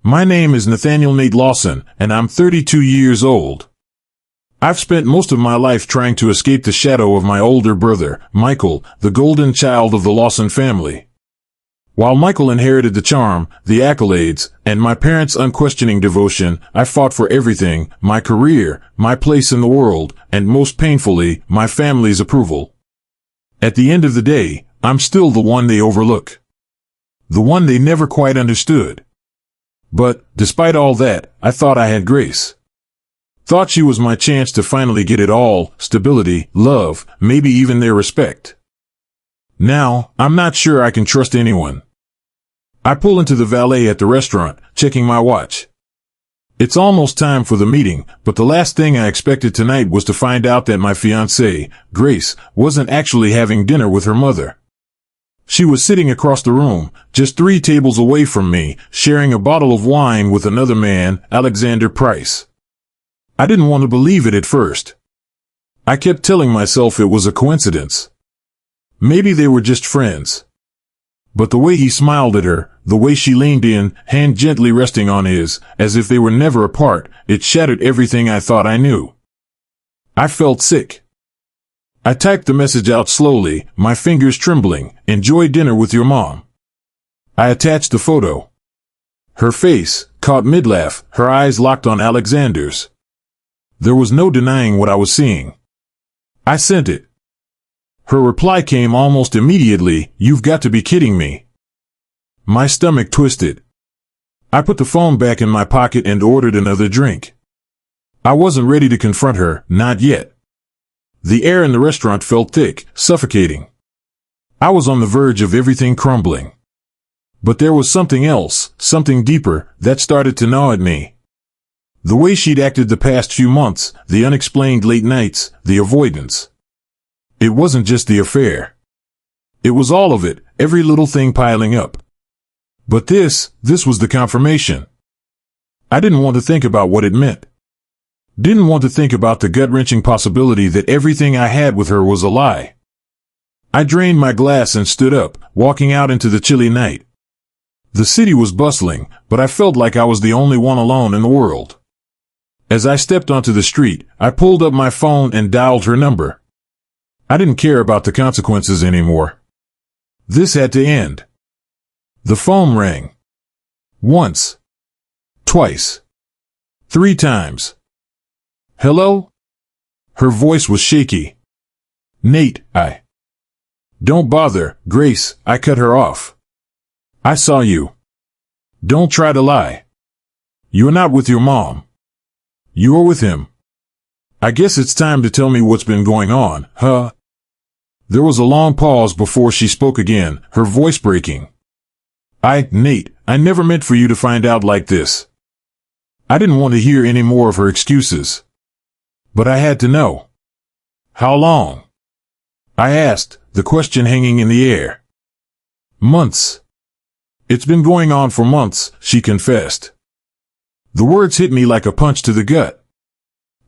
My name is Nathaniel Nate Lawson, and I'm 32 years old. I've spent most of my life trying to escape the shadow of my older brother, Michael, the golden child of the Lawson family. While Michael inherited the charm, the accolades, and my parents' unquestioning devotion, I fought for everything: my career, my place in the world, and most painfully, my family's approval. At the end of the day, I'm still the one they overlook. The one they never quite understood. But, despite all that, I thought I had Grace. Thought she was my chance to finally get it all: stability, love, maybe even their respect. Now, I'm not sure I can trust anyone. I pull into the valet at the restaurant, checking my watch. It's almost time for the meeting, but the last thing I expected tonight was to find out that my fiancée, Grace, wasn't actually having dinner with her mother. She was sitting across the room, just 3 tables away from me, sharing a bottle of wine with another man, Alexander Price. I didn't want to believe it at first. I kept telling myself it was a coincidence. Maybe they were just friends. But the way he smiled at her, the way she leaned in, hand gently resting on his, as if they were never apart, it shattered everything I thought I knew. I felt sick. I typed the message out slowly, my fingers trembling: "Enjoy dinner with your mom." I attached the photo. Her face, caught mid-laugh, her eyes locked on Alexander's. There was no denying what I was seeing. I sent it. Her reply came almost immediately: "You've got to be kidding me." My stomach twisted. I put the phone back in my pocket and ordered another drink. I wasn't ready to confront her, not yet. The air in the restaurant felt thick, suffocating. I was on the verge of everything crumbling. But there was something else, something deeper, that started to gnaw at me. The way she'd acted the past few months, the unexplained late nights, the avoidance. It wasn't just the affair. It was all of it, every little thing piling up. But this was the confirmation. I didn't want to think about what it meant. Didn't want to think about the gut-wrenching possibility that everything I had with her was a lie. I drained my glass and stood up, walking out into the chilly night. The city was bustling, but I felt like I was the only one alone in the world. As I stepped onto the street, I pulled up my phone and dialed her number. I didn't care about the consequences anymore. This had to end. The phone rang. Once. Twice. 3 times. "Hello?" Her voice was shaky. "Nate, Don't bother, Grace," I cut her off. "I saw you. Don't try to lie. You're not with your mom. You're with him. I guess it's time to tell me what's been going on, huh?" There was a long pause before she spoke again, her voice breaking. Nate, I never meant for you to find out like this." I didn't want to hear any more of her excuses. But I had to know. "How long?" I asked, the question hanging in the air. "Months. It's been going on for months," she confessed. The words hit me like a punch to the gut.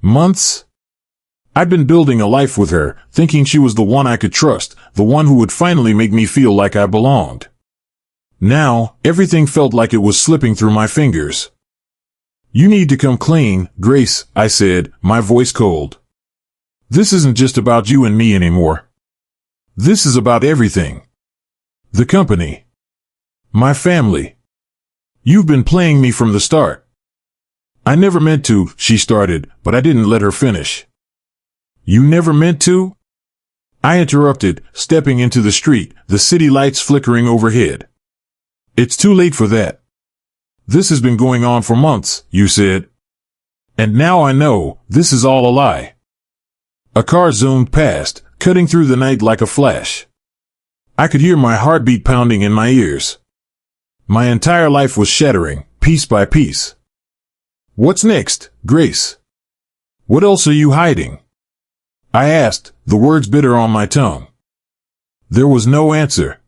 Months? I'd been building a life with her, thinking she was the one I could trust, the one who would finally make me feel like I belonged. Now, everything felt like it was slipping through my fingers. "You need to come clean, Grace," I said, my voice cold. "This isn't just about you and me anymore. This is about everything. The company. My family. You've been playing me from the start." "I never meant to," she started, but I didn't let her finish. "You never meant to?" I interrupted, stepping into the street, the city lights flickering overhead. "It's too late for that. This has been going on for months," you said. "And now I know, this is all a lie." A car zoomed past, cutting through the night like a flash. I could hear my heartbeat pounding in my ears. My entire life was shattering, piece by piece. "What's next, Grace? What else are you hiding?" I asked, the words bitter on my tongue. There was no answer.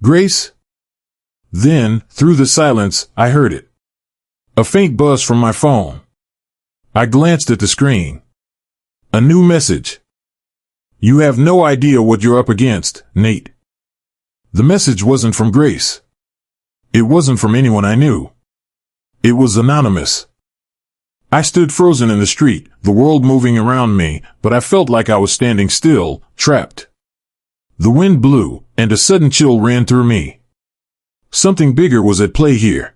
"Grace?" Then, through the silence, I heard it. A faint buzz from my phone. I glanced at the screen. A new message. "You have no idea what you're up against, Nate." The message wasn't from Grace. It wasn't from anyone I knew. It was anonymous. I stood frozen in the street, the world moving around me, but I felt like I was standing still, trapped. The wind blew, and a sudden chill ran through me. Something bigger was at play here.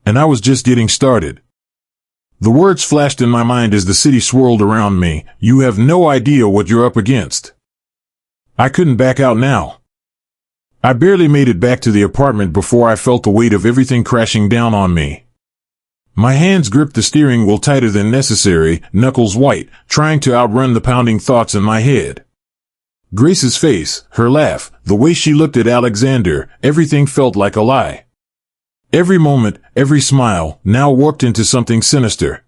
And I was just getting started. The words flashed in my mind as the city swirled around me. You have no idea what you're up against. I couldn't back out now. I barely made it back to the apartment before I felt the weight of everything crashing down on me. My hands gripped the steering wheel tighter than necessary, knuckles white, trying to outrun the pounding thoughts in my head. Grace's face, her laugh, the way she looked at Alexander, everything felt like a lie. Every moment, every smile, now warped into something sinister.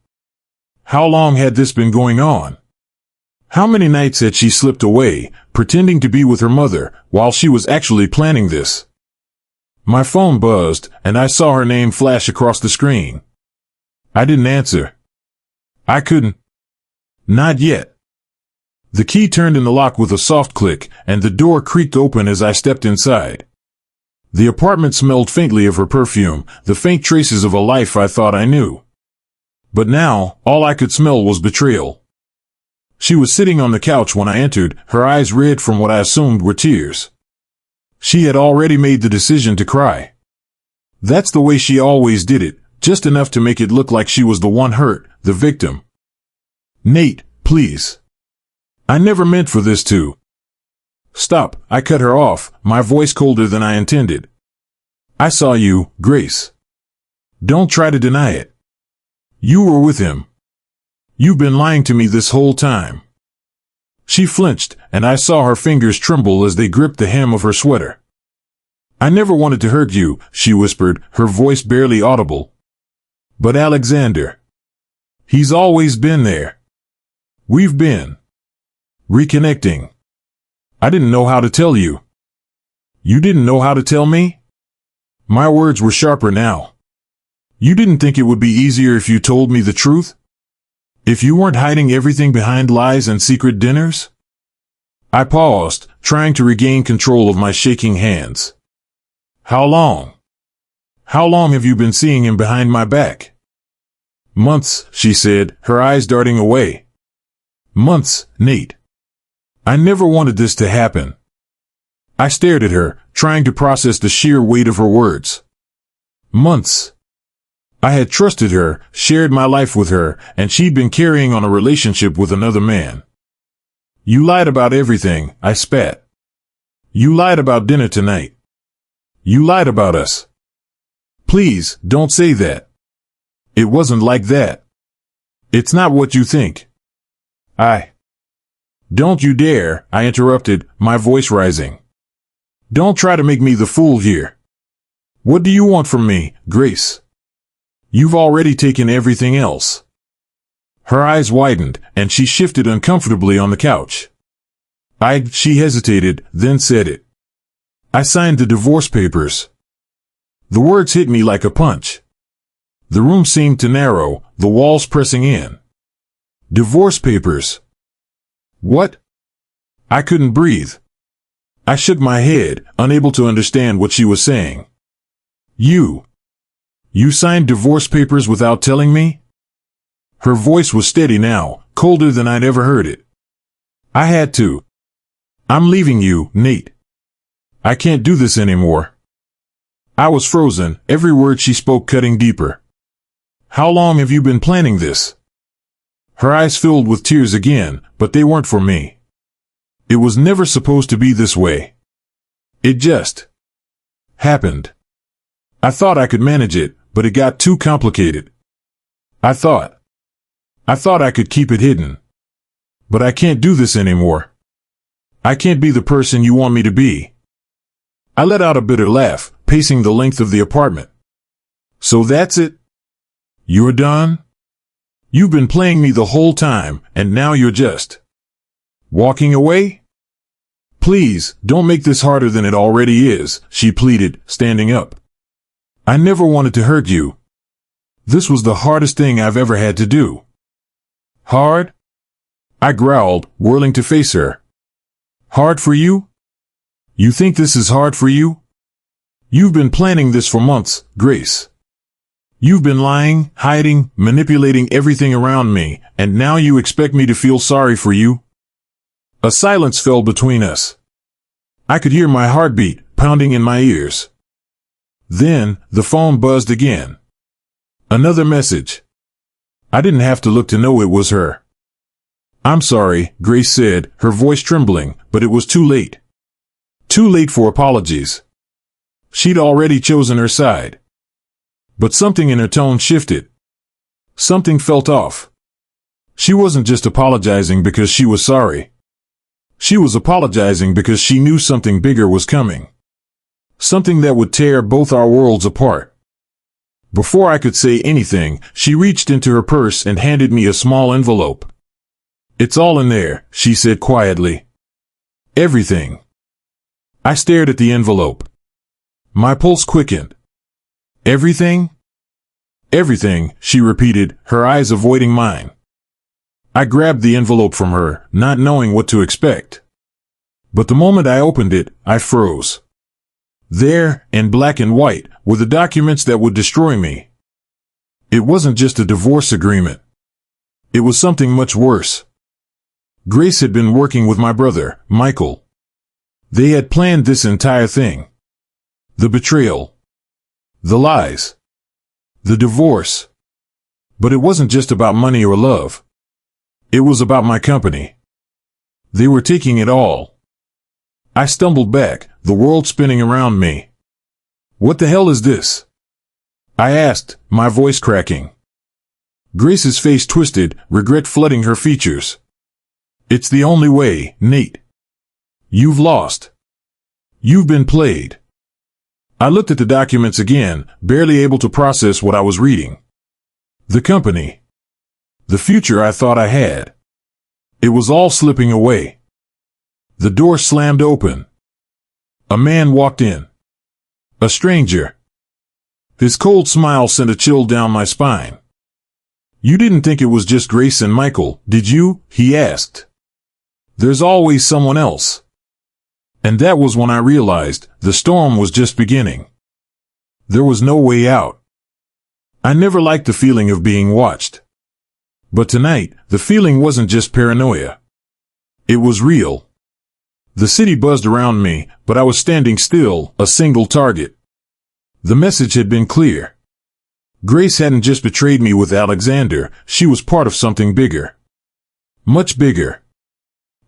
How long had this been going on? How many nights had she slipped away, pretending to be with her mother, while she was actually planning this? My phone buzzed, and I saw her name flash across the screen. I didn't answer. I couldn't. Not yet. The key turned in the lock with a soft click, and the door creaked open as I stepped inside. The apartment smelled faintly of her perfume, the faint traces of a life I thought I knew. But now, all I could smell was betrayal. She was sitting on the couch when I entered, her eyes red from what I assumed were tears. She had already made the decision to cry. That's the way she always did it, just enough to make it look like she was the one hurt, the victim. Nate, please. I never meant for this to. Stop, I cut her off, my voice colder than I intended. I saw you, Grace. Don't try to deny it. You were with him. You've been lying to me this whole time. She flinched, and I saw her fingers tremble as they gripped the hem of her sweater. I never wanted to hurt you, she whispered, her voice barely audible. But Alexander. He's always been there. We've been reconnecting. I didn't know how to tell you. You didn't know how to tell me? My words were sharper now. You didn't think it would be easier if you told me the truth? If you weren't hiding everything behind lies and secret dinners? I paused, trying to regain control of my shaking hands. How long? How long have you been seeing him behind my back? Months, she said, her eyes darting away. Months, Nate. I never wanted this to happen. I stared at her, trying to process the sheer weight of her words. Months. I had trusted her, shared my life with her, and she'd been carrying on a relationship with another man. You lied about everything, I spat. You lied about dinner tonight. You lied about us. Please, don't say that. It wasn't like that. It's not what you think. Don't you dare, I interrupted, my voice rising. Don't try to make me the fool here. What do you want from me, Grace? You've already taken everything else. Her eyes widened, and she shifted uncomfortably on the couch. She hesitated, then said it. I signed the divorce papers. The words hit me like a punch. The room seemed to narrow, the walls pressing in. Divorce papers. What? I couldn't breathe. I shook my head, unable to understand what she was saying. You signed divorce papers without telling me? Her voice was steady now, colder than I'd ever heard it. I had to. I'm leaving you, Nate. I can't do this anymore. I was frozen, every word she spoke cutting deeper. How long have you been planning this? Her eyes filled with tears again, but they weren't for me. It was never supposed to be this way. It just happened. I thought I could manage it, but it got too complicated. I thought I could keep it hidden. But I can't do this anymore. I can't be the person you want me to be. I let out a bitter laugh, pacing the length of the apartment. So that's it? You're done? You've been playing me the whole time, and now you're just walking away? Please, don't make this harder than it already is, she pleaded, standing up. I never wanted to hurt you. This was the hardest thing I've ever had to do. Hard? I growled, whirling to face her. Hard for you? You think this is hard for you? You've been planning this for months, Grace. You've been lying, hiding, manipulating everything around me, and now you expect me to feel sorry for you? A silence fell between us. I could hear my heartbeat pounding in my ears. Then, the phone buzzed again. Another message. I didn't have to look to know it was her. I'm sorry, Grace said, her voice trembling, but it was too late. Too late for apologies. She'd already chosen her side. But something in her tone shifted. Something felt off. She wasn't just apologizing because she was sorry. She was apologizing because she knew something bigger was coming. Something that would tear both our worlds apart. Before I could say anything, she reached into her purse and handed me a small envelope. It's all in there, she said quietly. Everything. I stared at the envelope. My pulse quickened. Everything? Everything, she repeated, her eyes avoiding mine. I grabbed the envelope from her, not knowing what to expect. But the moment I opened it, I froze. There, in black and white, were the documents that would destroy me. It wasn't just a divorce agreement. It was something much worse. Grace had been working with my brother, Michael. They had planned this entire thing. The betrayal. The lies. The divorce. But it wasn't just about money or love. It was about my company. They were taking it all. I stumbled back, the world spinning around me. What the hell is this? I asked, my voice cracking. Grace's face twisted, regret flooding her features. It's the only way, Nate. You've lost. You've been played. I looked at the documents again, barely able to process what I was reading. The company. The future I thought I had. It was all slipping away. The door slammed open. A man walked in. A stranger. His cold smile sent a chill down my spine. You didn't think it was just Grace and Michael, did you? He asked. There's always someone else. And that was when I realized the storm was just beginning. There was no way out. I never liked the feeling of being watched. But tonight, the feeling wasn't just paranoia. It was real. The city buzzed around me, but I was standing still, a single target. The message had been clear. Grace hadn't just betrayed me with Alexander, she was part of something bigger. Much bigger.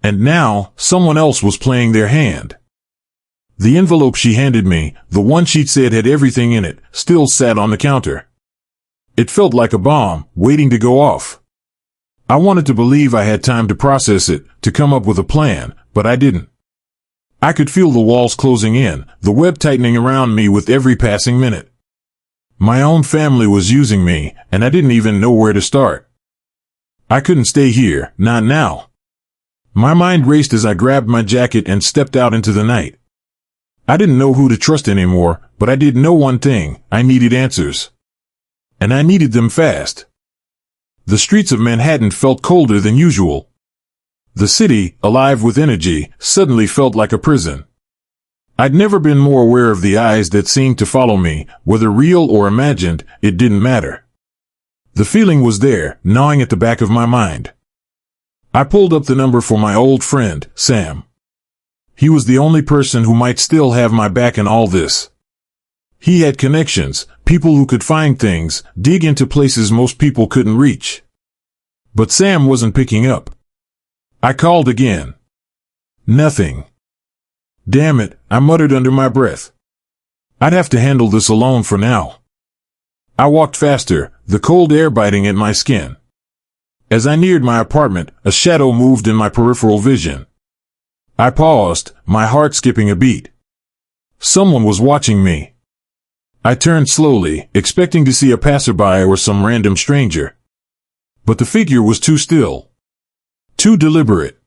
And now, someone else was playing their hand. The envelope she handed me, the one she'd said had everything in it, still sat on the counter. It felt like a bomb, waiting to go off. I wanted to believe I had time to process it, to come up with a plan, but I didn't. I could feel the walls closing in, the web tightening around me with every passing minute. My own family was using me, and I didn't even know where to start. I couldn't stay here, not now. My mind raced as I grabbed my jacket and stepped out into the night. I didn't know who to trust anymore, but I did know one thing, I needed answers. And I needed them fast. The streets of Manhattan felt colder than usual. The city, alive with energy, suddenly felt like a prison. I'd never been more aware of the eyes that seemed to follow me, whether real or imagined, it didn't matter. The feeling was there, gnawing at the back of my mind. I pulled up the number for my old friend, Sam. He was the only person who might still have my back in all this. He had connections, people who could find things, dig into places most people couldn't reach. But Sam wasn't picking up. I called again. Nothing. Damn it, I muttered under my breath. I'd have to handle this alone for now. I walked faster, the cold air biting at my skin. As I neared my apartment, a shadow moved in my peripheral vision. I paused, my heart skipping a beat. Someone was watching me. I turned slowly, expecting to see a passerby or some random stranger. But the figure was too still. Too deliberate.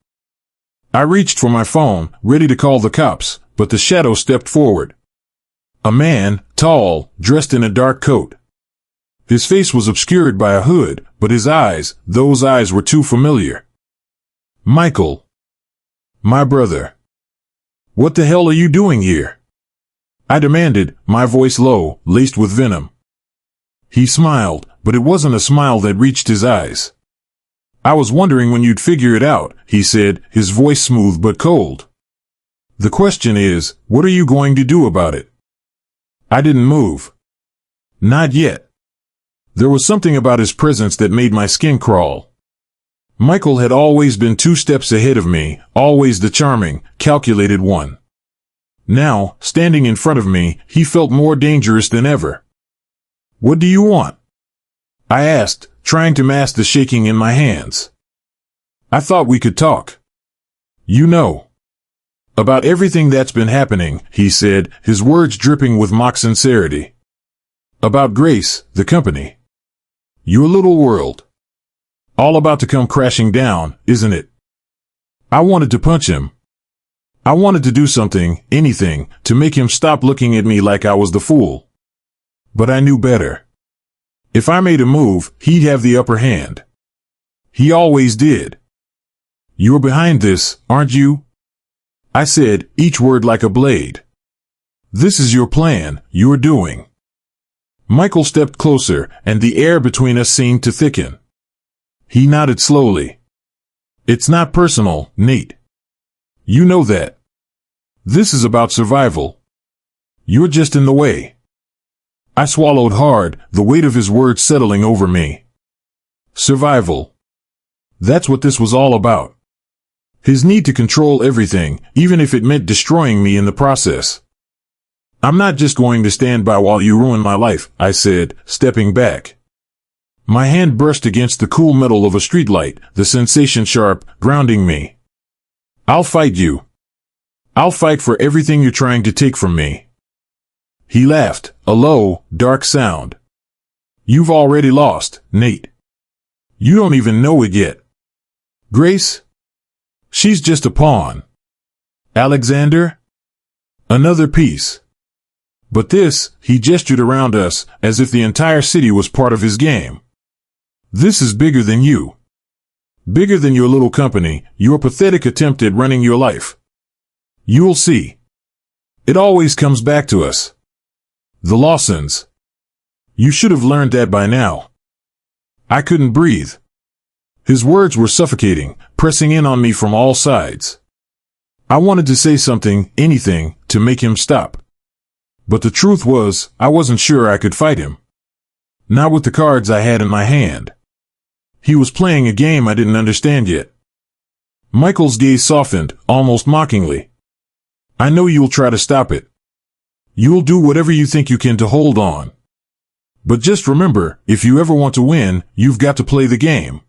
I reached for my phone, ready to call the cops, but the shadow stepped forward. A man, tall, dressed in a dark coat. His face was obscured by a hood, but his eyes, those eyes were too familiar. Michael. My brother. What the hell are you doing here? I demanded, my voice low, laced with venom. He smiled, but it wasn't a smile that reached his eyes. I was wondering when you'd figure it out, he said, his voice smooth but cold. The question is, what are you going to do about it? I didn't move. Not yet. There was something about his presence that made my skin crawl. Michael had always been 2 steps ahead of me, always the charming, calculated one. Now, standing in front of me, he felt more dangerous than ever. What do you want? I asked, trying to mask the shaking in my hands. I thought we could talk. You know. About everything that's been happening, he said, his words dripping with mock sincerity. About Grace, the company. Your little world. All about to come crashing down, isn't it? I wanted to punch him. I wanted to do something, anything, to make him stop looking at me like I was the fool. But I knew better. If I made a move, he'd have the upper hand. He always did. You're behind this, aren't you? I said, each word like a blade. This is your plan, you're doing. Michael stepped closer, and the air between us seemed to thicken. He nodded slowly. It's not personal, Nate. You know that. This is about survival. You're just in the way. I swallowed hard, the weight of his words settling over me. Survival. That's what this was all about. His need to control everything, even if it meant destroying me in the process. I'm not just going to stand by while you ruin my life, I said, stepping back. My hand brushed against the cool metal of a streetlight, the sensation sharp, grounding me. I'll fight you. I'll fight for everything you're trying to take from me. He laughed, a low, dark sound. You've already lost, Nate. You don't even know it yet. Grace? She's just a pawn. Alexander? Another piece. But this, he gestured around us, as if the entire city was part of his game. This is bigger than you. Bigger than your little company, your pathetic attempt at running your life. You'll see. It always comes back to us. The Lawsons. You should have learned that by now. I couldn't breathe. His words were suffocating, pressing in on me from all sides. I wanted to say something, anything, to make him stop. But the truth was, I wasn't sure I could fight him. Not with the cards I had in my hand. He was playing a game I didn't understand yet. Michael's gaze softened, almost mockingly. I know you'll try to stop it. You'll do whatever you think you can to hold on. But just remember, if you ever want to win, you've got to play the game.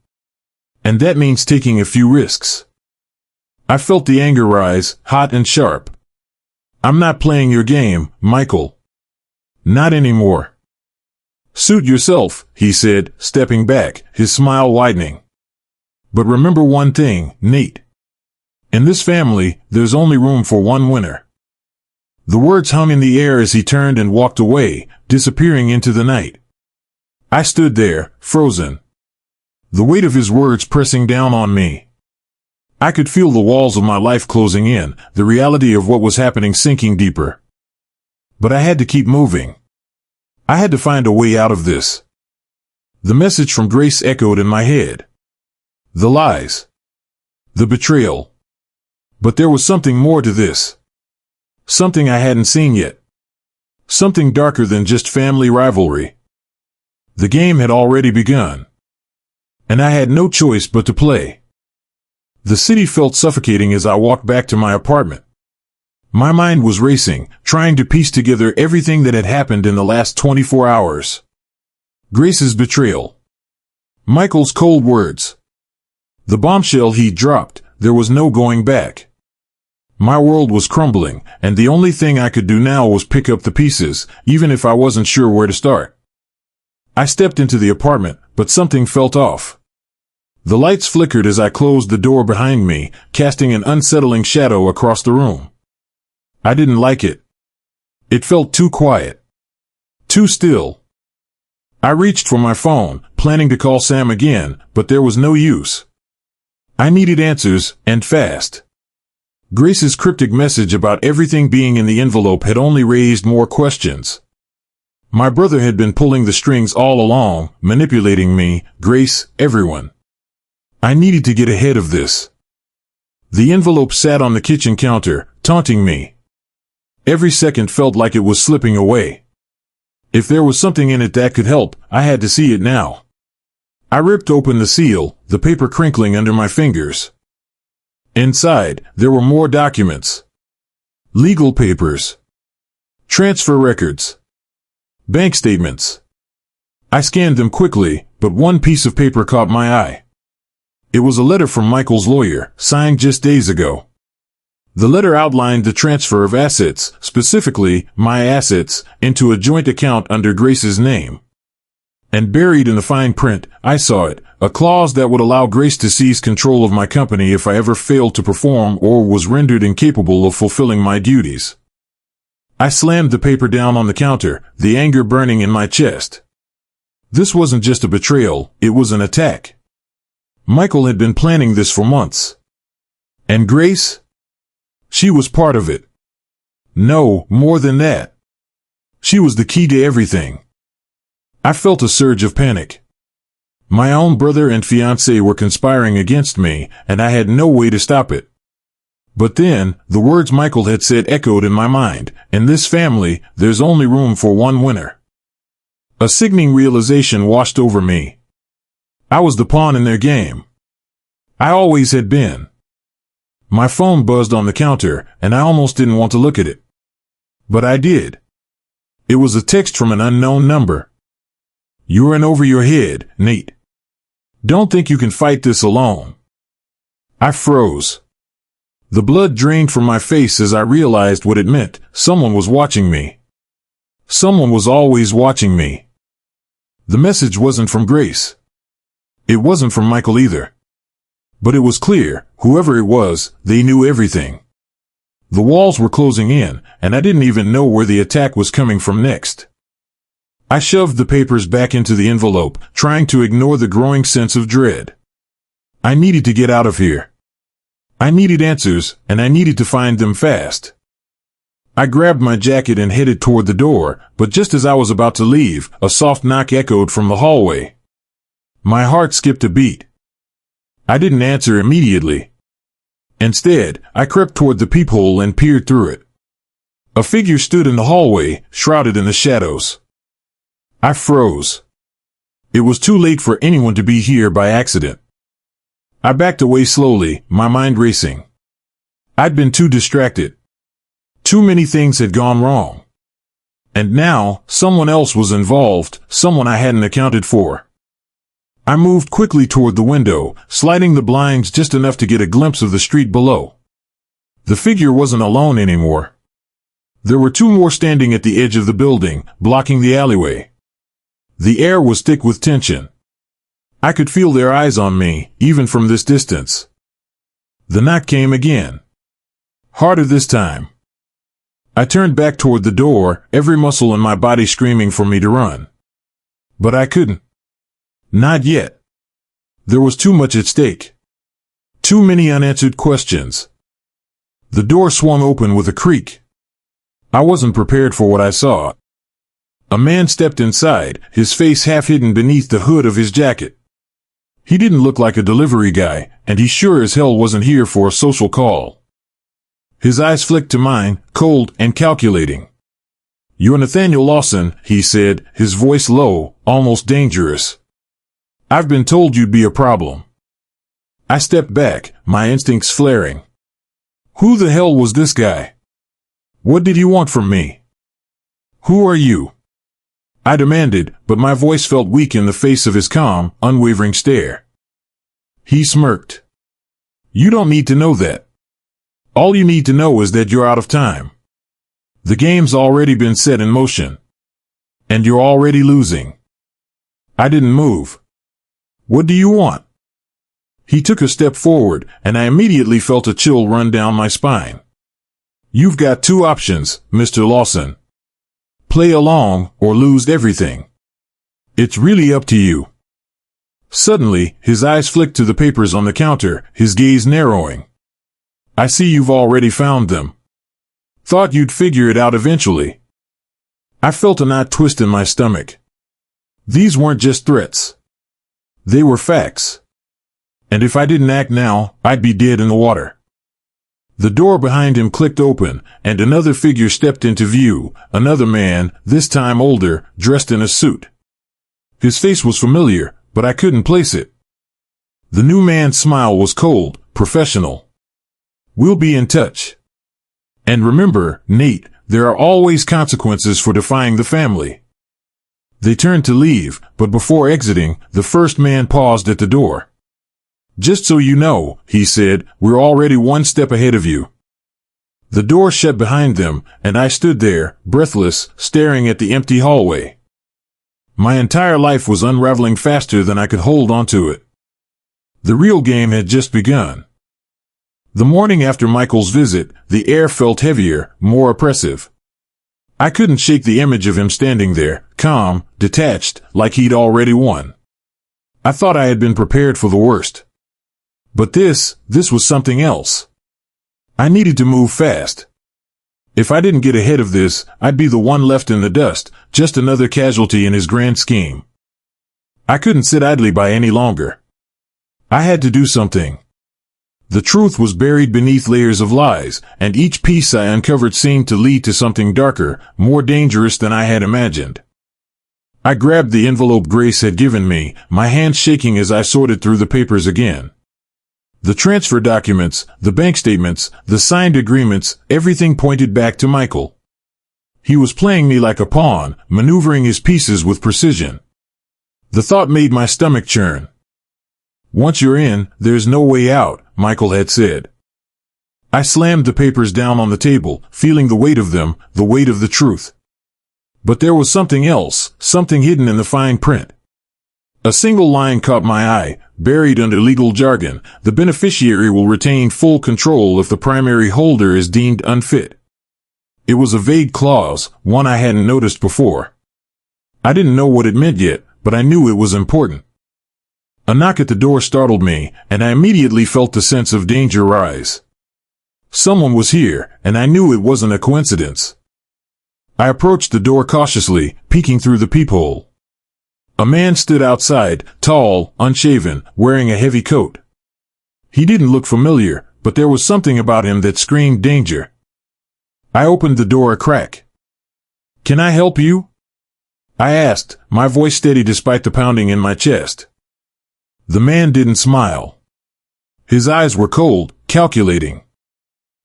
And that means taking a few risks. I felt the anger rise, hot and sharp. I'm not playing your game, Michael. Not anymore. Suit yourself, he said, stepping back, his smile widening. But remember one thing, Nate. In this family, there's only room for one winner. The words hung in the air as he turned and walked away, disappearing into the night. I stood there, frozen. The weight of his words pressing down on me. I could feel the walls of my life closing in, the reality of what was happening sinking deeper. But I had to keep moving. I had to find a way out of this. The message from Grace echoed in my head. The lies. The betrayal. But there was something more to this. Something I hadn't seen yet. Something darker than just family rivalry. The game had already begun. And I had no choice but to play. The city felt suffocating as I walked back to my apartment. My mind was racing, trying to piece together everything that had happened in the last 24 hours. Grace's betrayal. Michael's cold words. The bombshell he dropped, there was no going back. My world was crumbling, and the only thing I could do now was pick up the pieces, even if I wasn't sure where to start. I stepped into the apartment, but something felt off. The lights flickered as I closed the door behind me, casting an unsettling shadow across the room. I didn't like it. It felt too quiet. Too still. I reached for my phone, planning to call Sam again, but there was no use. I needed answers, and fast. Grace's cryptic message about everything being in the envelope had only raised more questions. My brother had been pulling the strings all along, manipulating me, Grace, everyone. I needed to get ahead of this. The envelope sat on the kitchen counter, taunting me. Every second felt like it was slipping away. If there was something in it that could help, I had to see it now. I ripped open the seal, the paper crinkling under my fingers. Inside, there were more documents. Legal papers. Transfer records. Bank statements. I scanned them quickly, but one piece of paper caught my eye. It was a letter from Michael's lawyer, signed just days ago. The letter outlined the transfer of assets, specifically, my assets, into a joint account under Grace's name. And buried in the fine print, I saw it, a clause that would allow Grace to seize control of my company if I ever failed to perform or was rendered incapable of fulfilling my duties. I slammed the paper down on the counter, the anger burning in my chest. This wasn't just a betrayal, it was an attack. Michael had been planning this for months. And Grace? She was part of it. No, more than that. She was the key to everything. I felt a surge of panic. My own brother and fiancé were conspiring against me, and I had no way to stop it. But then, the words Michael had said echoed in my mind. In this family, there's only room for one winner. A sickening realization washed over me. I was the pawn in their game. I always had been. My phone buzzed on the counter, and I almost didn't want to look at it. But I did. It was a text from an unknown number. "You're in over your head, Nate. Don't think you can fight this alone." I froze. The blood drained from my face as I realized what it meant. Someone was watching me. Someone was always watching me. The message wasn't from Grace. It wasn't from Michael either. But it was clear, whoever it was, they knew everything. The walls were closing in, and I didn't even know where the attack was coming from next. I shoved the papers back into the envelope, trying to ignore the growing sense of dread. I needed to get out of here. I needed answers, and I needed to find them fast. I grabbed my jacket and headed toward the door, but just as I was about to leave, a soft knock echoed from the hallway. My heart skipped a beat. I didn't answer immediately. Instead, I crept toward the peephole and peered through it. A figure stood in the hallway, shrouded in the shadows. I froze. It was too late for anyone to be here by accident. I backed away slowly, my mind racing. I'd been too distracted. Too many things had gone wrong. And now, someone else was involved, someone I hadn't accounted for. I moved quickly toward the window, sliding the blinds just enough to get a glimpse of the street below. The figure wasn't alone anymore. There were two more standing at the edge of the building, blocking the alleyway. The air was thick with tension. I could feel their eyes on me, even from this distance. The knock came again. Harder this time. I turned back toward the door, every muscle in my body screaming for me to run. But I couldn't. Not yet. There was too much at stake. Too many unanswered questions. The door swung open with a creak. I wasn't prepared for what I saw. A man stepped inside, his face half hidden beneath the hood of his jacket. He didn't look like a delivery guy, and he sure as hell wasn't here for a social call. His eyes flicked to mine, cold and calculating. "You're Nathaniel Lawson," he said, his voice low, almost dangerous. "I've been told you'd be a problem." I stepped back, my instincts flaring. Who the hell was this guy? What did he want from me? "Who are you?" I demanded, but my voice felt weak in the face of his calm, unwavering stare. He smirked. "You don't need to know that. All you need to know is that you're out of time. The game's already been set in motion. And you're already losing." I didn't move. "What do you want?" He took a step forward, and I immediately felt a chill run down my spine. "You've got two options, Mr. Lawson. Play along, or lose everything. It's really up to you." Suddenly, his eyes flicked to the papers on the counter, his gaze narrowing. "I see you've already found them. Thought you'd figure it out eventually." I felt a knot twist in my stomach. These weren't just threats. They were facts. And if I didn't act now, I'd be dead in the water. The door behind him clicked open, and another figure stepped into view, another man, this time older, dressed in a suit. His face was familiar, but I couldn't place it. The new man's smile was cold, professional. We'll be in touch. And remember, Nate, there are always consequences for defying the family. They turned to leave, but before exiting, the first man paused at the door. Just so you know, he said, we're already one step ahead of you. The door shut behind them, and I stood there, breathless, staring at the empty hallway. My entire life was unraveling faster than I could hold onto it. The real game had just begun. The morning after Michael's visit, the air felt heavier, more oppressive. I couldn't shake the image of him standing there, calm, detached, like he'd already won. I thought I had been prepared for the worst. But this was something else. I needed to move fast. If I didn't get ahead of this, I'd be the one left in the dust, just another casualty in his grand scheme. I couldn't sit idly by any longer. I had to do something. The truth was buried beneath layers of lies, and each piece I uncovered seemed to lead to something darker, more dangerous than I had imagined. I grabbed the envelope Grace had given me, my hands shaking as I sorted through the papers again. The transfer documents, the bank statements, the signed agreements, everything pointed back to Michael. He was playing me like a pawn, maneuvering his pieces with precision. The thought made my stomach churn. Once you're in, there's no way out, Michael had said. I slammed the papers down on the table, feeling the weight of them, the weight of the truth. But there was something else, something hidden in the fine print. A single line caught my eye, buried under legal jargon. The beneficiary will retain full control if the primary holder is deemed unfit. It was a vague clause, one I hadn't noticed before. I didn't know what it meant yet, but I knew it was important. A knock at the door startled me, and I immediately felt the sense of danger rise. Someone was here, and I knew it wasn't a coincidence. I approached the door cautiously, peeking through the peephole. A man stood outside, tall, unshaven, wearing a heavy coat. He didn't look familiar, but there was something about him that screamed danger. I opened the door a crack. "Can I help you?" I asked, my voice steady despite the pounding in my chest. The man didn't smile. His eyes were cold, calculating.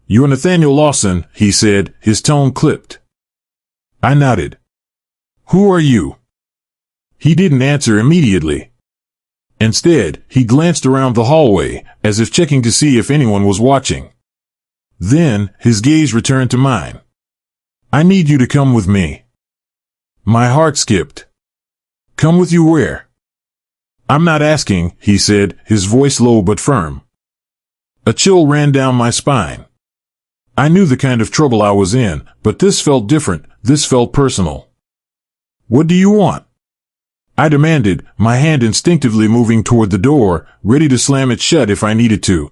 "You're Nathaniel Lawson," he said, his tone clipped. I nodded. "Who are you?" He didn't answer immediately. Instead, he glanced around the hallway, as if checking to see if anyone was watching. Then, his gaze returned to mine. "I need you to come with me." My heart skipped. "Come with you where?" "I'm not asking," he said, his voice low but firm. A chill ran down my spine. I knew the kind of trouble I was in, but this felt different, this felt personal. "What do you want?" I demanded, my hand instinctively moving toward the door, ready to slam it shut if I needed to.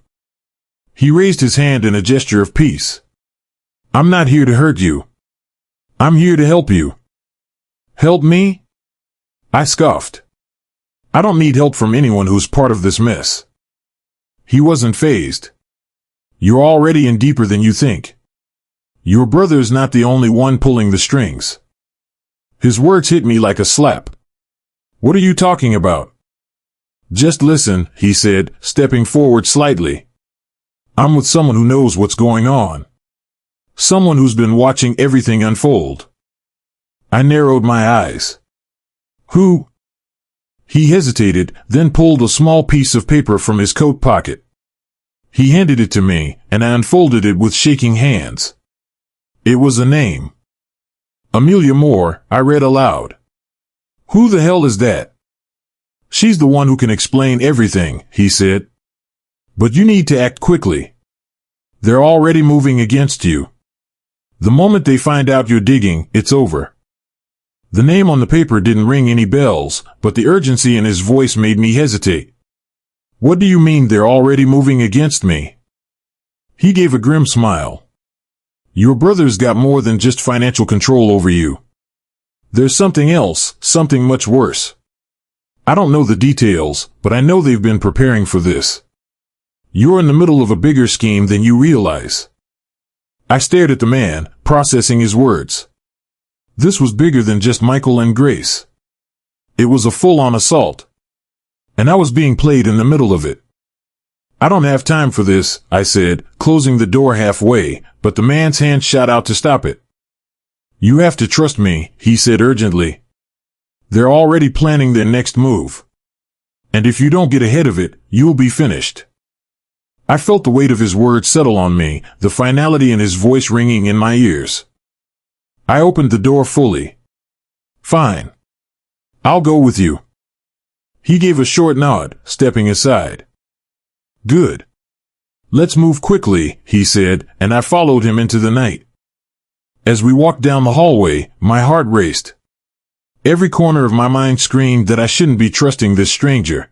He raised his hand in a gesture of peace. "I'm not here to hurt you. I'm here to help you." "Help me?" I scoffed. "I don't need help from anyone who's part of this mess." He wasn't fazed. "You're already in deeper than you think. Your brother's not the only one pulling the strings." His words hit me like a slap. "What are you talking about?" "Just listen," he said, stepping forward slightly. "I'm with someone who knows what's going on. Someone who's been watching everything unfold." I narrowed my eyes. "Who?" He hesitated, then pulled a small piece of paper from his coat pocket. He handed it to me, and I unfolded it with shaking hands. It was a name. "Amelia Moore," I read aloud. "Who the hell is that?" "She's the one who can explain everything," he said. "But you need to act quickly. They're already moving against you. The moment they find out you're digging, it's over." The name on the paper didn't ring any bells, but the urgency in his voice made me hesitate. "What do you mean they're already moving against me?" He gave a grim smile. "Your brother's got more than just financial control over you. There's something else, something much worse. I don't know the details, but I know they've been preparing for this. You're in the middle of a bigger scheme than you realize. I stared at the man, processing his words. This was bigger than just Michael and Grace. It was a full-on assault. And I was being played in the middle of it. I don't have time for this, I said, closing the door halfway, but the man's hand shot out to stop it. You have to trust me, he said urgently. They're already planning their next move. And if you don't get ahead of it, you'll be finished. I felt the weight of his words settle on me, the finality in his voice ringing in my ears. I opened the door fully. Fine. I'll go with you. He gave a short nod, stepping aside. Good. Let's move quickly, he said, and I followed him into the night. As we walked down the hallway, my heart raced. Every corner of my mind screamed that I shouldn't be trusting this stranger.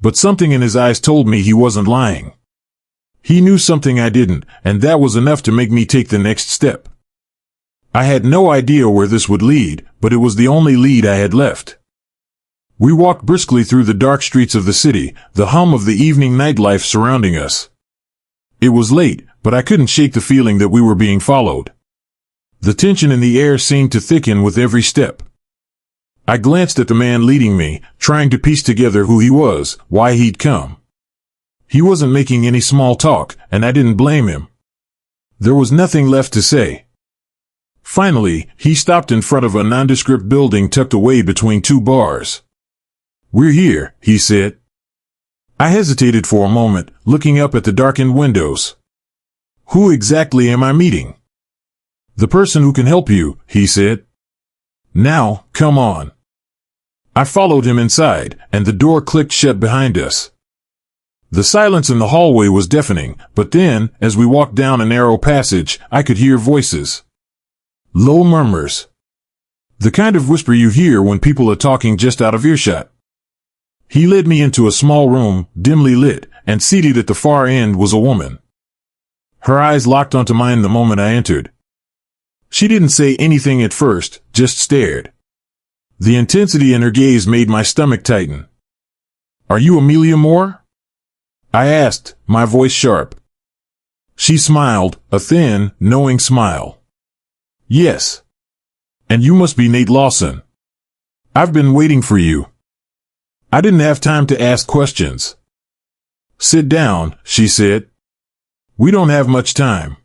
But something in his eyes told me he wasn't lying. He knew something I didn't, and that was enough to make me take the next step. I had no idea where this would lead, but it was the only lead I had left. We walked briskly through the dark streets of the city, the hum of the evening nightlife surrounding us. It was late, but I couldn't shake the feeling that we were being followed. The tension in the air seemed to thicken with every step. I glanced at the man leading me, trying to piece together who he was, why he'd come. He wasn't making any small talk, and I didn't blame him. There was nothing left to say. Finally, he stopped in front of a nondescript building tucked away between two bars. We're here, he said. I hesitated for a moment, looking up at the darkened windows. Who exactly am I meeting? The person who can help you, he said. Now, come on. I followed him inside, and the door clicked shut behind us. The silence in the hallway was deafening, but then, as we walked down a narrow passage, I could hear voices. Low murmurs. The kind of whisper you hear when people are talking just out of earshot. He led me into a small room, dimly lit, and seated at the far end was a woman. Her eyes locked onto mine the moment I entered. She didn't say anything at first, just stared. The intensity in her gaze made my stomach tighten. Are you Amelia Moore? I asked, my voice sharp. She smiled, a thin, knowing smile. Yes. And you must be Nate Lawson. I've been waiting for you. I didn't have time to ask questions. Sit down, she said. We don't have much time.